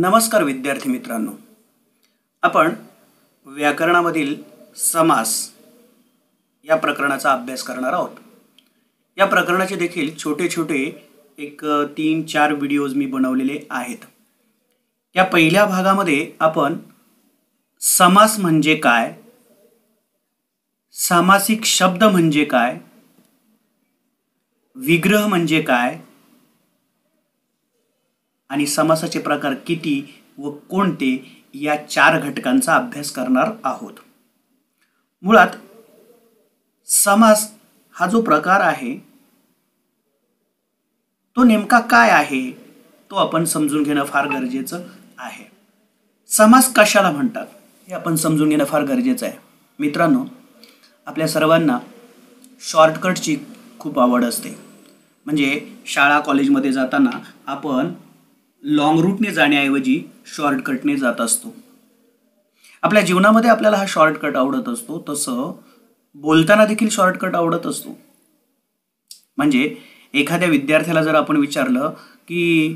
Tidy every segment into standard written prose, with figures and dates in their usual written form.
नमस्कार विद्यार्थी मित्रांनो, आपण व्याकरणामधील समास या प्रकरणाचा अभ्यास करणार आहोत। या प्रकरणाचे देखील छोटे छोटे एक 3-4 व्हिडिओज मी बनवलेले आहेत। या पहिल्या भागामध्ये आपण समास म्हणजे काय, सामासिक शब्द म्हणजे काय, विग्रह म्हणजे काय आणि समासाचे प्रकार किती व कोणते या 4 घटकांचा अभ्यास करणार आहोत। मुळात समास हा जो प्रकार आहे तो नेमका काय आहे तो आपण समजून घेणं फार गरजेचं आहे। समास कशाला म्हणतात हे आपण समजून घेणं फार गरजेचं आहे। मित्रांनो, आपल्या सर्वांना शॉर्टकटची खूप आवड असते। म्हणजे शाळा कॉलेजमध्ये जाताना आपण लॉंग रूटने जाण्याऐवजी शॉर्टकटने जात असतो। आपल्या जीवनामध्ये आपल्याला हा शॉर्टकट आवडत असतो, तसं बोलताना देखील शॉर्टकट आवडत असतो। म्हणजे एखाद्या विद्यार्थ्याला जर आपण विचारलं की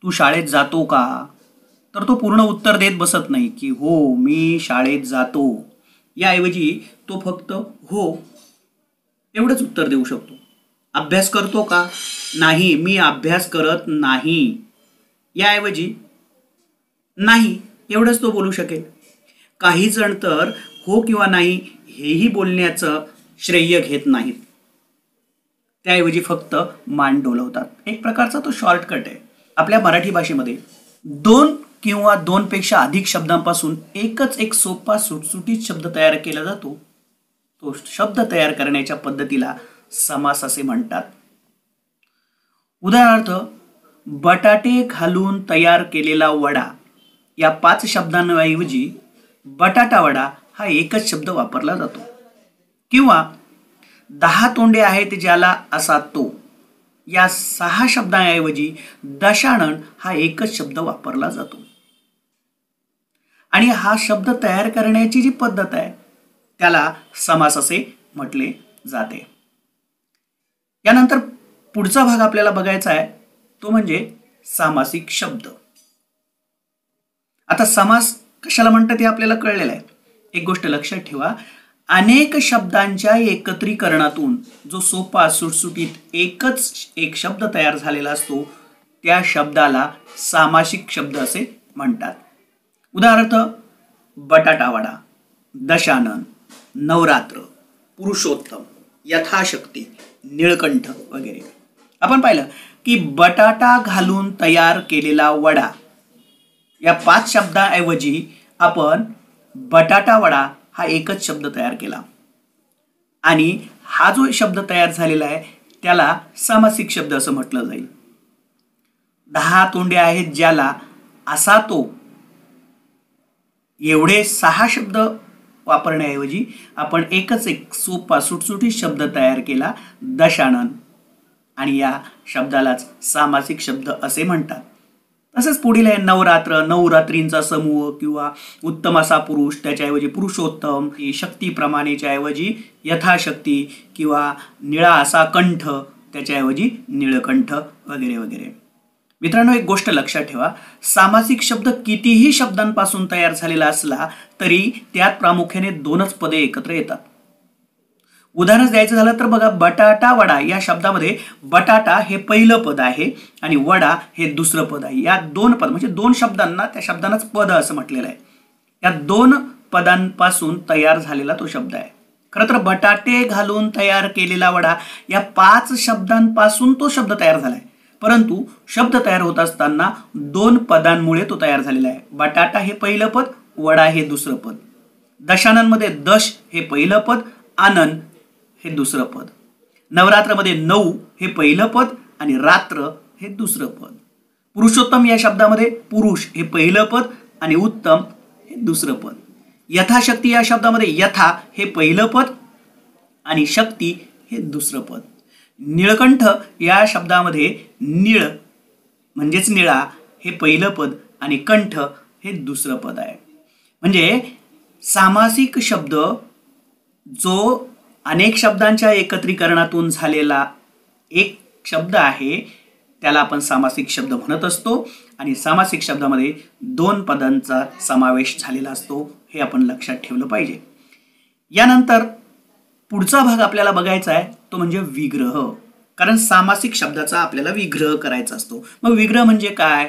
तू शाळेत जातो का, तर तो पूर्ण उत्तर देत बसत नाही की हो मी शाळेत जातो, याऐवजी तो फक्त हो एवढंच उत्तर देऊ शकतो। अभ्यास करतो का, नाही मी अभ्यास करत नाही, याऐवजी नाही एवढंच तो बोलू शकेल। काही जण तर हो किंवा नाही हेही बोलण्याचं श्रेय घेत नाहीत, त्याऐवजी फक्त मान डोलवतात। एक प्रकारचा तो शॉर्टकट आहे। आपल्या मराठी भाषेमध्ये 2 किंवा 2 पेक्षा अधिक शब्दांपासून एकच एक सोपा सुटसुटीत शब्द तयार केला जातो। तो शब्द तयार करण्याच्या पद्धतीला समास असे म्हणतात। उदाहरणार्थ, बटाटे घालून तयार केलेला वडा या 5 शब्दांऐवजी बटाटा वडा हा एकच शब्द वापरला जातो। किंवा 10 तोंडे आहेत ज्याला असा तो या 6 शब्दांऐवजी दशानन हा एकच शब्द वापरला जातो। आणि हा शब्द तयार करण्याची जी पद्धत आहे त्याला समास असे म्हटले जाते। यानंतर पुढचा भाग आपल्याला बघायचा आहे तो म्हणजे सामासिक शब्द। आता समास कशाला म्हणतात हे आपल्याला कळलेलं आहे। एक गोष्ट लक्षात ठेवा, अनेक शब्दांच्या एकत्रीकरणातून जो सोपा सुटसुटीत एकच एक शब्द तयार झालेला असतो त्या शब्दाला सामासिक शब्द असे म्हणतात। उदाहरणार्थ, बटाटा वडा, दशानन, नवरात्र, पुरुषोत्तम, यथाशक्ती, निळकंठ वगैरे। आपण पाहिलं की बटाटा घालून तयार केलेला वडा या 5 शब्दांऐवजी आपण बटाटा वडा हा एकच शब्द तयार केला आणि हा जो शब्द तयार झालेला आहे त्याला सामासिक शब्द असं म्हटलं जाईल। 10 तोंडे आहेत ज्याला असा तो एवढे 6 शब्द वापरण्याऐवजी आपण एकच एक सोपा सुटसुटीत शब्द तयार केला, दशानन, आणि या शब्दालाच सामासिक शब्द असे म्हणतात। तसंच पुढील आहे नवरात्र, नवरात्रींचा समूह किंवा उत्तम असा पुरुष त्याच्याऐवजी पुरुषोत्तम, शक्तीप्रमाणेच्या ऐवजी यथाशक्ती किंवा निळा असा कंठ त्याच्याऐवजी निळकंठ वगैरे वगैरे। मित्रांनो, एक गोष्ट लक्षात ठेवा, सामासिक शब्द कितीही शब्दांपासून तयार झालेला असला तरी त्यात प्रामुख्याने 2च पदे एकत्र येतात। उदाहरण द्यायचं झालं तर बघा, बटाटा वडा या शब्दामध्ये बटाटा हे पहिलं पद आहे आणि वडा हे दुसरं पद आहे। या 2 पद म्हणजे 2 शब्दांना त्या शब्दांनाच पद असं म्हटलेलं आहे। या 2 पदांपासून तयार झालेला तो शब्द आहे। खरं तर बटाटे घालून तयार केलेला वडा या 5 शब्दांपासून तो शब्द तयार झालाय, परंतु शब्द तयार होत असताना 2 पदांमुळे तो तयार झालेला आहे। बटाटा हे पहिलं पद, वडा हे दुसरं पद। दशाननमध्ये दश हे पहिलं पद, आनन हे दुसरं पद। नवरात्रमध्ये 9 हे पहिलं पद आणि रात्र हे दुसरं पद। पुरुषोत्तम या शब्दामध्ये पुरुष हे पहिलं पद आणि उत्तम हे दुसरं पद। यथाशक्ती या शब्दामध्ये यथा हे पहिलं पद आणि शक्ती हे दुसरं पद। निळकंठ या शब्दामध्ये निळ म्हणजेच निळा हे पहिलं पद आणि कंठ हे दुसरं पद आहे। म्हणजे सामासिक शब्द जो अनेक शब्दांच्या एकत्रीकरणातून झालेला एक शब्द आहे त्याला आपण सामासिक शब्द म्हणत असतो आणि सामासिक शब्दामध्ये 2 पदांचा समावेश झालेला असतो, हे आपण लक्षात ठेवलं पाहिजे. यानंतर पुढचा भाग आपल्याला बघायचा आहे तो म्हणजे विग्रह. कारण सामासिक शब्दाचा आपल्याला विग्रह करायचा असतो. मग विग्रह म्हणजे काय?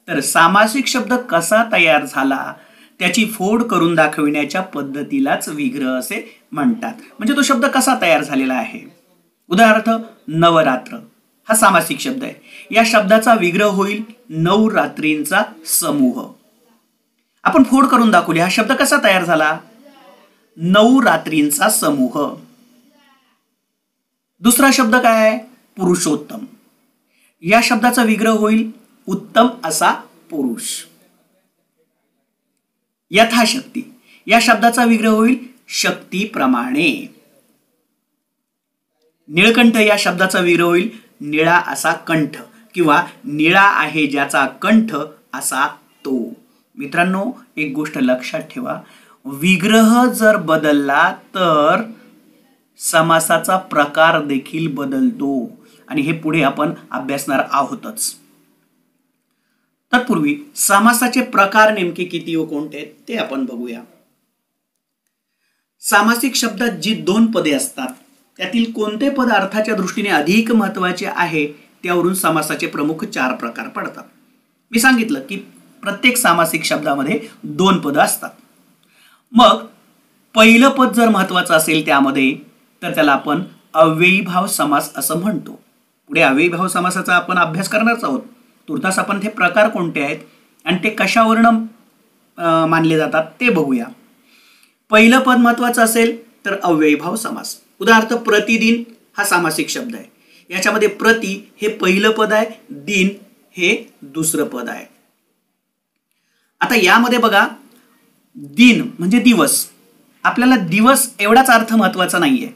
तर सामासिक शब्द कसा तयार झाला त्याची फोड करून दाखविण्याच्या पद्धतीलाच विग्रह असे म्हणतात. म्हणजे तो शब्द कसा तयार झालेला आहे. उदाहरणार्थ नवरात्र हा सामासिक शब्द आहे. या शब्दाचा विग्रह होईल नवरात्रींचा समूह. आपण फोड करून दाखवली. हा शब्द कसा तयार झाला? नवरात्रींचा समूह. दुसरा शब्द काय आहे? पुरुषोत्तम. या शब्दाचा विग्रह होईल उत्तम असा पुरुष. यथाशक्ती या शब्दाचा विग्रह होईल शक्तीप्रमाणे. निळकंठ या शब्दाचा विग्रह होईल निळा असा कंठ किंवा निळा आहे ज्याचा कंठ असा तो. मित्रांनो, एक गोष्ट लक्षात ठेवा, विग्रह जर बदलला तर समासाचा प्रकार देखील बदलतो आणि हे पुढे आपण अभ्यासणार आहोतच. तत्पूर्वी समासाचे प्रकार नेमके किती व कोणते आहेत ते आपण बघूया. सामासिक शब्दात जी 2 पदे असतात त्यातील कोणते पद अर्थाच्या दृष्टीने अधिक महत्त्वाचे आहे त्यावरून समासाचे प्रमुख 4 प्रकार पडतात. मी सांगितलं की प्रत्येक सामासिक शब्दामध्ये 2 पद असतात. मग पहिलं पद जर महत्त्वाचं असेल त्यामध्ये तर त्याला आपण अव्ययीभाव समास असं म्हणतो. पुढे अव्ययीभाव समासाचा आपण अभ्यास करणारच आहोत. तुर्तास आपण ते प्रकार कोणते आहेत आणि ते कशावरून मानले जातात ते बघूया. पहिलं पद महत्त्वाचं असेल तर अव्ययीभाव समास. उदाहरणार्थ प्रतिदिन हा सामासिक शब्द आहे. याच्यामध्ये प्रति हे पहिलं पद आहे, दिन हे दुसरं पद आहे. आता यामध्ये बघा, दिन म्हणजे दिवस. आपल्याला दिवस एवढाच अर्थ महत्त्वाचा नाहीये,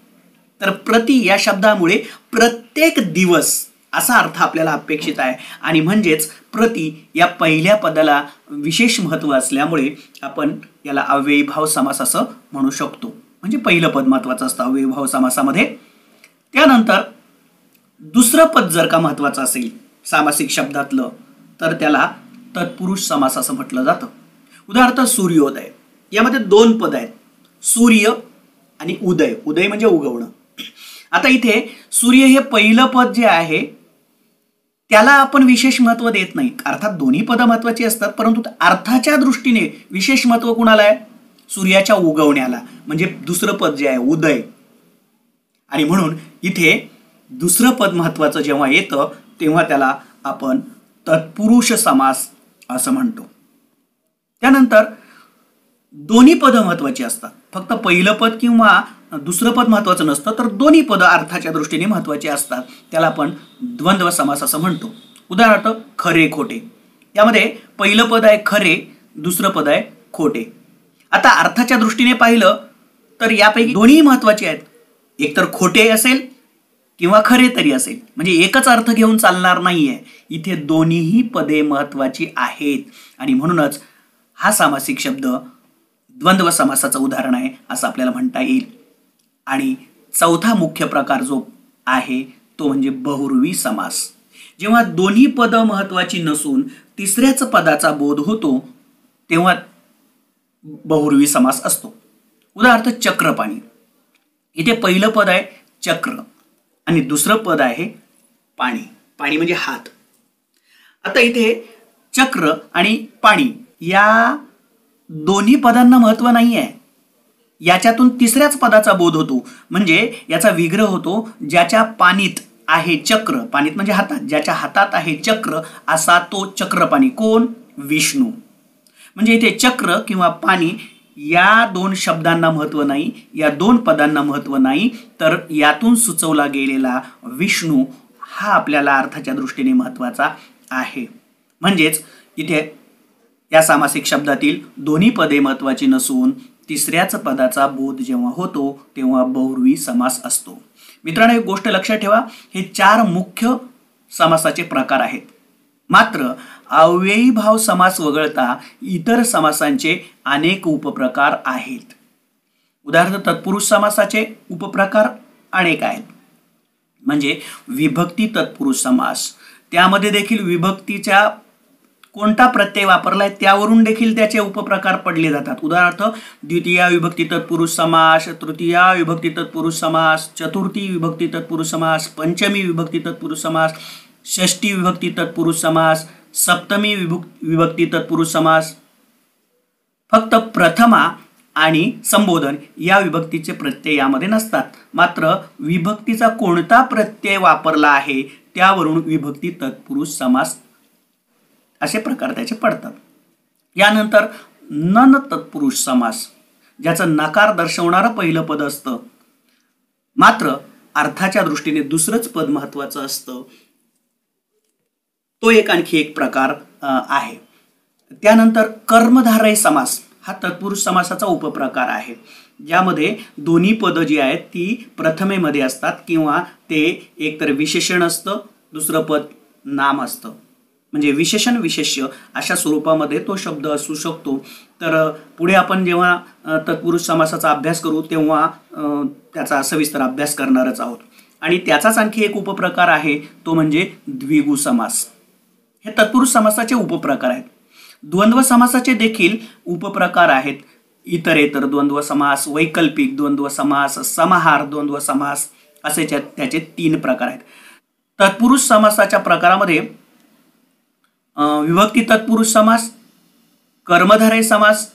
तर प्रति या शब्दामुळे प्रत्येक दिवस असा अर्थ आपल्याला अपेक्षित आहे आणि म्हणजेच प्रति या पहिल्या पदाला विशेष महत्त्व असल्यामुळे आपण याला अव्ययीभाव समास असं म्हणू शकतो. म्हणजे पहिलं पद महत्त्वाचं असतं अव्ययीभाव समासामध्ये. त्यानंतर दुसरं पद जर का महत्त्वाचं असेल सामासिक शब्दातलं तर त्याला तत्पुरुष समास असं म्हटलं जातं. उदाहरणार्थ सूर्योदय. यामध्ये 2 पद आहेत, सूर्य आणि उदय. उदय म्हणजे उगवणं. आता इथे सूर्य हे पहिलं पद जे आहे त्याला आपण विशेष महत्त्व देत नाही. अर्थात दोन्ही पदं महत्त्वाची असतात, परंतु अर्थाच्या दृष्टीने विशेष महत्त्व कुणाला आहे? सूर्याच्या उगवण्याला. म्हणजे दुसरं पद जे आहे उदय. आणि म्हणून इथे दुसरं पद महत्त्वाचं जेव्हा येतं तेव्हा त्याला आपण तत्पुरुष समास असं म्हणतो. त्यानंतर दोन्ही पदं महत्त्वाची असतात. फक्त पहिलं पद किंवा दुसरं पद महत्त्वाचं नसतं, तर दोन्ही पदं अर्थाच्या दृष्टीने महत्त्वाची असतात. त्याला आपण द्वंद्व समास असं म्हणतो. उदाहरणार्थ खरे खोटे. यामध्ये पहिलं पद आहे खरे, दुसरं पद आहे खोटे. आता अर्थाच्या दृष्टीने पाहिलं तर यापैकी दोन्ही महत्त्वाचे आहेत. एकतर खोटे असेल किंवा खरे तरी असेल, म्हणजे एकच अर्थ घेऊन चालणार नाहीये. इथे दोन्हीही पदे महत्त्वाची आहेत आणि म्हणूनच हा सामासिक शब्द द्वंद्व समासाचं उदाहरण आहे असं आपल्याला म्हणता येईल. आणि चौथा मुख्य प्रकार जो आहे तो म्हणजे बहुर्वी समास. जेव्हा दोन्ही पदं महत्त्वाची नसून तिसऱ्याच पदाचा बोध होतो तेव्हा बहुर्वी समास असतो. उदाहरणार्थ चक्रपाणी. इथे पहिलं पद आहे चक्र आणि दुसरं पद आहे पाणी. पाणी म्हणजे हात. आता इथे चक्र आणि पाणी या दोन्ही पदांना महत्त्व नाही आहे. याच्यातून तिसऱ्याच पदाचा बोध होतो. म्हणजे याचा विग्रह होतो ज्याच्या पाणीत आहे चक्र. पाणीत म्हणजे हातात. ज्याच्या हातात आहे चक्र असा तो चक्रपाणी. कोण? विष्णू. म्हणजे इथे चक्र किंवा पाणी या 2 शब्दांना महत्त्व नाही, या 2 पदांना महत्त्व नाही, तर यातून सुचवला गेलेला विष्णू हा आपल्याला अर्थाच्या दृष्टीने महत्त्वाचा आहे. म्हणजेच इथे या सामासिक शब्दातील दोन्ही पदे महत्त्वाची नसून तिसऱ्याच पदाचा बोध जेव्हा होतो तेव्हा बहुर्वी समास असतो. मित्रांनो, एक गोष्ट लक्षात ठेवा, हे 4 मुख्य समासाचे प्रकार आहेत. मात्र अव्ययीभाव समास वगळता इतर समासांचे अनेक उपप्रकार आहेत. उदाहरणार्थ तत्पुरुष समासाचे उपप्रकार अनेक आहेत. म्हणजे विभक्ती तत्पुरुष समास, त्यामध्ये देखील विभक्तीच्या कोणता प्रत्यय वापरलाय त्यावरून देखील त्याचे उपप्रकार पडले जातात. उदाहरणार्थ द्वितीया विभक्ती तत्पुरुष समास, तृतीया विभक्ती तत्पुरुष समास, चतुर्थी विभक्ती तत्पुरुष समास, पंचमी विभक्ती तत्पुरुष समास, षष्ठी विभक्ती तत्पुरुष समास, सप्तमी विभक्ती तत्पुरुष समास. फक्त प्रथमा आणि संबोधन या विभक्तीचे प्रत्यय यामध्ये नसतात. मात्र विभक्तीचा कोणता प्रत्यय वापरला आहे त्यावरून विभक्ती तत्पुरुष समास असे प्रकार त्याचे पडतात. यानंतर नन तत्पुरुष समास, ज्याचं नकार दर्शवणारं पहिलं पद असतं मात्र अर्थाच्या दृष्टीने दुसरंच पद महत्वाचं असतं, तो आणखी एक प्रकार आहे. त्यानंतर कर्मधारय समास हा तत्पुरुष समासाचा उपप्रकार आहे, ज्यामध्ये दोन्ही पदं जी आहेत ती प्रथमेमध्ये असतात किंवा ते एकतर विशेषण असतं, दुसरं पद नाम असतं. म्हणजे विशेषण विशेष्य अशा स्वरूपामध्ये तो शब्द असू शकतो. तर पुढे आपण जेव्हा तत्पुरुष समासाचा अभ्यास करू तेव्हा त्याचा सविस्तर अभ्यास करणारच आहोत. आणि त्याचाच आणखी एक उपप्रकार आहे, तो म्हणजे द्विगु समास. हे तत्पुरुष समासाचे उपप्रकार आहेत. द्वंद्व समासाचे देखील उपप्रकार आहेत. इतरेतर द्वंद्व समास, वैकल्पिक द्वंद्व समास, समाहार द्वंद्व समास असे त्याचे 3 प्रकार आहेत. तत्पुरुष समासाच्या प्रकारामध्ये विभक्ती तत्पुरुष समास, कर्मधारय समास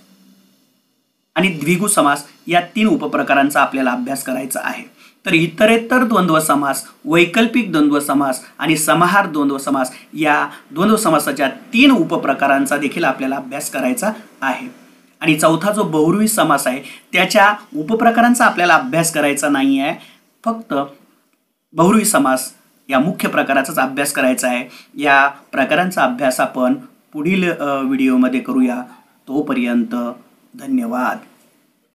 आणि द्विगु समास या 3 उपप्रकारांचा आपल्याला अभ्यास करायचा आहे. तर इतरेतर द्वंद्व समास, वैकल्पिक द्वंद्व समास आणि समाहार द्वंद्व समास या द्वंद्व समासाच्या 3 उपप्रकारांचा देखील आपल्याला अभ्यास करायचा आहे. आणि चौथा जो बहुव्रीही समास आहे त्याच्या उपप्रकारांचा आपल्याला अभ्यास करायचा नाही आहे, फक्त बहुव्रीही समास या मुख्य प्रकाराचाच अभ्यास करायचा आहे. या प्रकारांचा अभ्यास आपण पुढील व्हिडिओमध्ये करूया. तोपर्यंत धन्यवाद.